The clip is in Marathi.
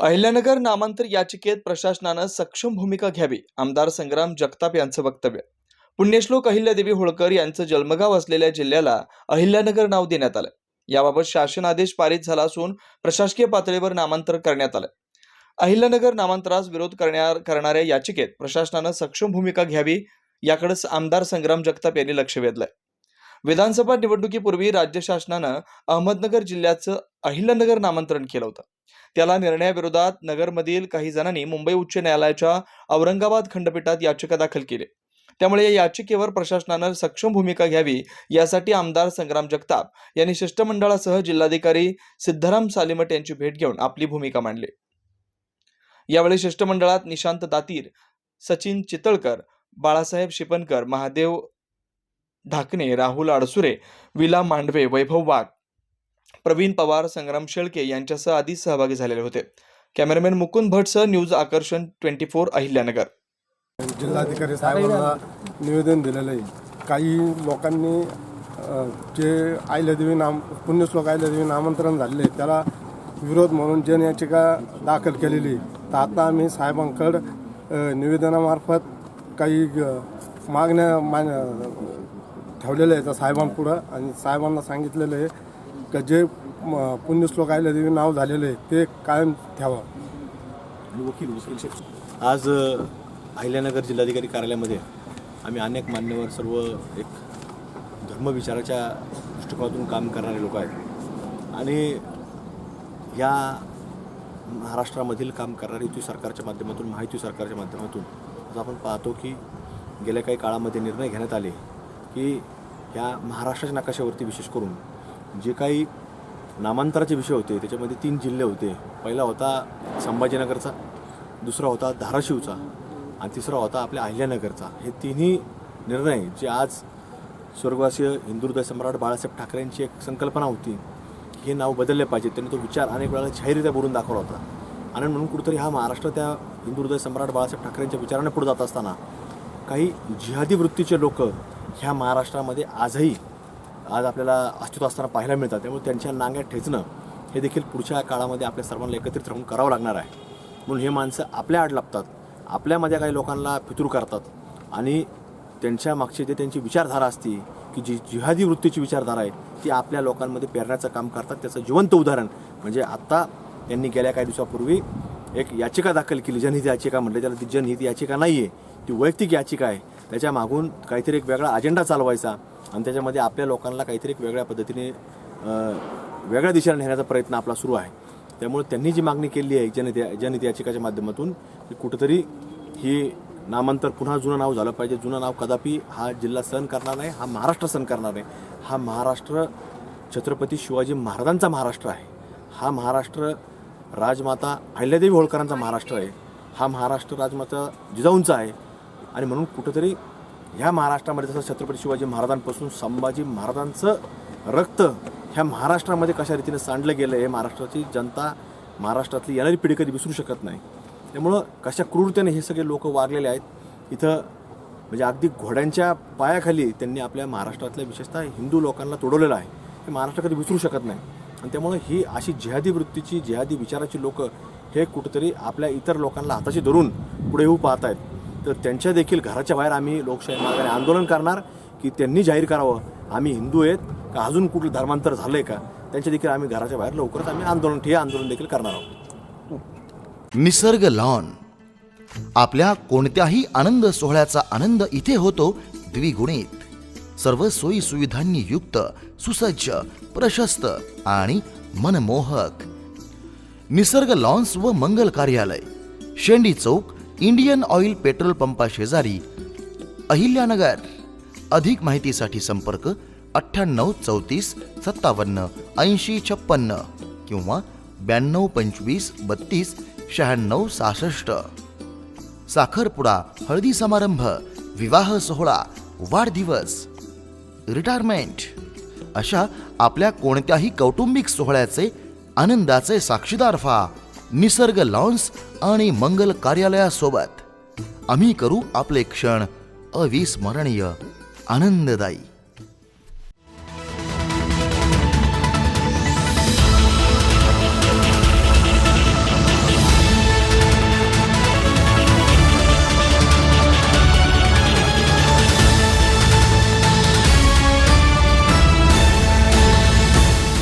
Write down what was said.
अहिल्यानगर नामांतर याचिकेत प्रशासनानं सक्षम भूमिका घ्यावी. आमदार संग्राम जगताप यांचं वक्तव्य. पुण्यश्लोक अहिल्यादेवी होळकर यांचं जन्मगाव असलेल्या जिल्ह्याला अहिल्यानगर नाव देण्यात आलं. याबाबत शासन आदेश पारित झाला असून प्रशासकीय पातळीवर नामांतर करण्यात आलं. अहिल्यानगर नामांतरास विरोध करणाऱ्या याचिकेत प्रशासनानं सक्षम भूमिका घ्यावी याकडे आमदार संग्राम जगताप यांनी लक्ष वेधलंय. विधानसभा निवडणुकीपूर्वी राज्य शासनानं अहमदनगर जिल्ह्याचं अहिल्यानगर नामांतरण केलं होतं. त्याला निर्णयाविरोधात नगरमधील काही जणांनी मुंबई उच्च न्यायालयाच्या औरंगाबाद खंडपीठात याचिका दाखल केली. त्यामुळे या याचिकेवर प्रशासनानं सक्षम भूमिका घ्यावी यासाठी आमदार संग्राम जगताप यांनी शिष्टमंडळासह जिल्हाधिकारी सिद्धाराम सालीमठ यांची भेट घेऊन आपली भूमिका मांडली. यावेळी शिष्टमंडळात निशांत दातीर, सचिन चितळकर, बाळासाहेब शिपनकर, महादेव ढाकणे, राहुल अडसुरे, विला मांडवे, वैभव वाघ, प्रवीण पवार, संग्राम शेळके यांच्यासह आदी सहभागी झालेले होते. कॅमेरामॅन मुकुंद भटसह न्यूज आकर्षण 24 अहिल्यानगर. जिल्हाधिकारी साहेबांना निवेदन दिलेलं आहे. काही लोकांनी जे अहिल्यादेवी पुण्यश्लोक अहिल्यादेवी नामांतरण झालेले त्याला विरोध म्हणून जनयाचिका दाखल केलेली. तर आता आम्ही साहेबांकडे निवेदनामार्फत काही मागण्या ठेवलेल्या आहेत साहेबांपुढं, आणि साहेबांना सांगितलेलं आहे की जे पुण्यश्लोक अहिल्यादेवी नाव झालेलं आहे ते कायम ठेवा. आज अहिल्यानगर जिल्हाधिकारी कार्यालयामध्ये आम्ही अनेक मान्यवर, सर्व एक धर्मविचाराच्या दृष्टिकोनातून काम करणारे लोक आहेत, आणि या महाराष्ट्रामधील काम करणारी युती सरकारच्या माध्यमातून, महायुती सरकारच्या माध्यमातून आज आपण पाहतो की गेल्या काही काळामध्ये निर्णय घेण्यात आले की ह्या महाराष्ट्राच्या नकाशावरती विशेष करून जे काही नामांतराचे विषय होते त्याच्यामध्ये 3 जिल्हे होते. पहिला होता संभाजीनगरचा, दुसरा होता धाराशिवचा, आणि तिसरा होता आपल्या अहिल्यानगरचा. हे तिन्ही निर्णय जे आज स्वर्गवासीय हिंदू हृदय सम्राट बाळासाहेब ठाकरेंची एक संकल्पना होती, हे नाव बदलले पाहिजे. त्यांनी तो विचार अनेक वेळा जाहीररित्या बोलून दाखवला होता, आणि म्हणून कुठेतरी हा महाराष्ट्र त्या हिंदू हृदय सम्राट बाळासाहेब ठाकरेंच्या विचाराने पुढे जात असताना काही जिहादी वृत्तीचे लोक ह्या महाराष्ट्रामध्ये आजही आपल्याला अस्तित्व असताना पाहायला मिळतात. त्यामुळे त्यांच्या नांग्यात ठेचणं हे देखील पुढच्या काळामध्ये आपल्या सर्वांना एकत्रित राहून करावं लागणार आहे. म्हणून हे माणसं आपल्या आड लागतात, आपल्यामध्ये काही लोकांना फितूर करतात, आणि त्यांच्या मागची जे त्यांची विचारधारा असते की जी जिहादी वृत्तीची विचारधारा आहे ती आपल्या लोकांमध्ये पेरण्याचं काम करतात. त्याचं जिवंत उदाहरण म्हणजे आत्ता त्यांनी गेल्या काही दिवसापूर्वी एक याचिका दाखल केली, जनहित याचिका म्हटलं त्याला. ती जनहित याचिका नाही आहे, ती वैयक्तिक याचिका आहे. त्याच्या मागून काहीतरी एक वेगळा अजेंडा चालवायचा, आणि त्याच्यामध्ये आपल्या लोकांना काहीतरी एक वेगळ्या पद्धतीने वेगळ्या दिशेने नेण्याचा प्रयत्न आपला सुरू आहे. त्यामुळे त्यांनी जी मागणी केली आहे जनहित याचिकाच्या माध्यमातून की कुठंतरी ही नामांतर पुन्हा जुनं नाव झालं पाहिजे. जुनं नाव कदापि हा जिल्हा सहन करणार नाही, हा महाराष्ट्र सहन करणार नाही. हा महाराष्ट्र छत्रपती शिवाजी महाराजांचा महाराष्ट्र आहे. हा महाराष्ट्र राजमाता अहिल्यादेवी होळकरांचा महाराष्ट्र आहे. हा महाराष्ट्र राजमाता जिजाऊंचा आहे, आणि म्हणून कुठंतरी ह्या महाराष्ट्रामध्ये जसं छत्रपती शिवाजी महाराजांपासून संभाजी महाराजांचं रक्त ह्या महाराष्ट्रामध्ये कशा रीतीने सांडलं गेलं हे महाराष्ट्राची जनता, महाराष्ट्रातली येणारी पिढी कधी विसरू शकत नाही. त्यामुळं कशा क्रूरतेने हे सगळे लोक वागलेले आहेत. इथं म्हणजे अगदी घोड्यांच्या पायाखाली त्यांनी आपल्या महाराष्ट्रातल्या विशेषतः हिंदू लोकांना तोडवलेलं आहे. हे महाराष्ट्र कधी विसरू शकत नाही, आणि त्यामुळं ही अशी जिहादी वृत्तीची, जिहादी विचाराची लोक हे कुठंतरी आपल्या इतर लोकांना हाताशी धरून पुढे येऊ पाहत आहेत. तर त्यांच्या देखील घराच्या बाहेर आम्ही लोकशाही मार्गाने आंदोलन करणार की त्यांनी जाहीर करावं आम्ही हिंदू आहेत का अजून कुठलं धर्मांतर झालं आहे का. त्यांच्या देखील आम्ही घराच्या बाहेर लवकरच आम्ही आंदोलन देखील करणार आहोत. निसर्ग लॉन. आपल्या कोणत्याही आनंद सोहळ्याचा आनंद इथे होतो द्विगुणित. सर्व सोयी सुविधांनी युक्त, सुसज्ज, प्रशस्त आणि मनमोहक. निसर्ग लॉन्स व मंगल कार्यालय, शेंडी चौक, इंडियन ऑइल पेट्रोल पंपा शेजारी, अहिल्यानगर. अधिक माहितीसाठी संपर्क 98 34 57 80 56 किंवा 92 25 32 96 66. साखरपुडा, हळदी समारंभ, विवाह सोहळा, वाढदिवस, रिटायरमेंट अशा आपल्या कोणत्याही कौटुंबिक सोहळ्याचे आनंदाचे साक्षीदार व्हा निसर्ग लॉन्स आणि मंगल कार्यालयासोबत. आम्ही करू आपले क्षण अविस्मरणीय, आनंददायी.